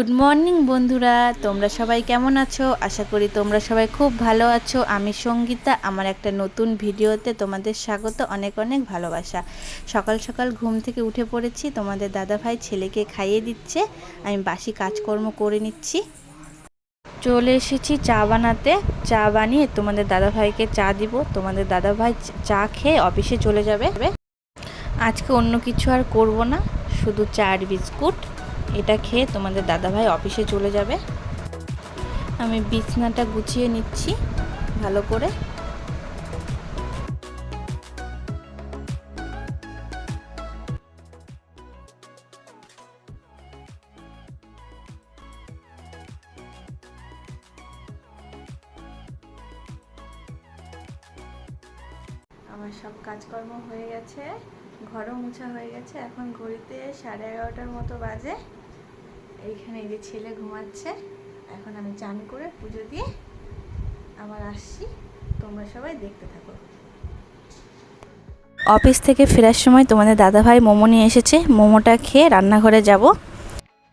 Good morning বন্ধুরা, তোমরা সবাই কেমন আছো? আশা করি তোমরা সবাই খুব ভালো আছো। আমি সঙ্গীতা, আমার একটা নতুন ভিডিওতে তোমাদের স্বাগত, অনেক অনেক ভালোবাসা। সকাল সকাল ঘুম থেকে উঠে পড়েছি, তোমাদের দাদাভাই ছেলেকে খাইয়ে দিচ্ছে, আমি বাসি কাজকর্ম করে নিচ্ছি। চলে এসেছি চা বানাতে, চা বানিয়ে তোমাদের দাদাভাইকে চা দিব। তোমাদের দাদাভাই চা খেয়ে অফিসে চলে যাবে। আজকে অন্য কিছু আর করব না, শুধু চা আর বিস্কুট এটা খেয়ে তোমাদের দাদাভাই অফিসে চলে যাবে। আমি বিছনাটা গুছিয়ে নিচ্ছি ভালো করে। আমার সব কাজকর্ম হয়ে গেছে, ঘরও মোছা হয়ে গেছে। এখন ঘড়িতে 11:30টার মতো বাজে। এইখানে এই যে ছেলে ঘুমাচ্ছে। এখন আমি চান করে পুজো দিয়ে আবার আসছি, তোমরা সবাই দেখতে থাকো। অফিস থেকে ফেরার সময় তোমাদের দাদাভাই মোমো নিয়ে এসেছে, মোমোটা খেয়ে রান্নাঘরে যাব।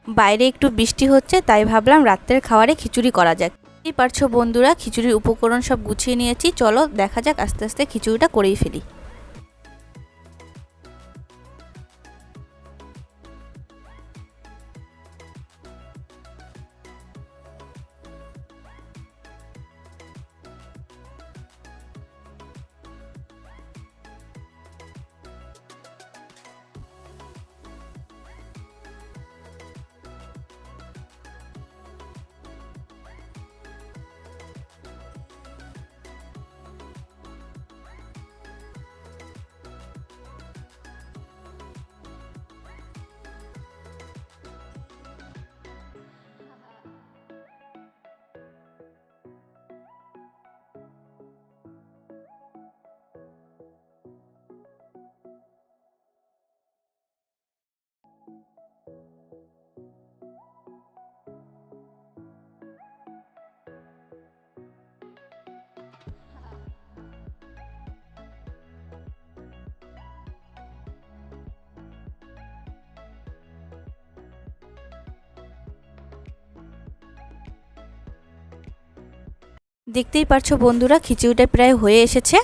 বাইরে একটু বৃষ্টি হচ্ছে, তাই ভাবলাম রাত্রের খাবারে খিচুড়ি করা যাক। এই পারছো বন্ধুরা, খিচুড়ির উপকরণ সব গুছিয়ে নিয়েছি, চলো দেখা যাক আস্তে আস্তে খিচুড়িটা করেই ফেলি। দেখতেই পারছো বন্ধুরা, খিচুড়িটা প্রায় হয়ে এসেছে।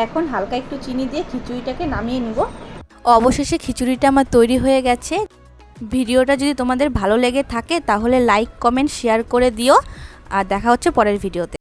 এখন হালকা একটু চিনি দিয়ে খিচুড়িটাকে নামিয়ে নিব। অবশেষে খিচুড়িটা আমার তৈরি হয়ে গেছে। ভিডিওটা যদি তোমাদের ভালো লেগে থাকে তাহলে লাইক, কমেন্ট, শেয়ার করে দিও। আর দেখা হচ্ছে পরের ভিডিওতে।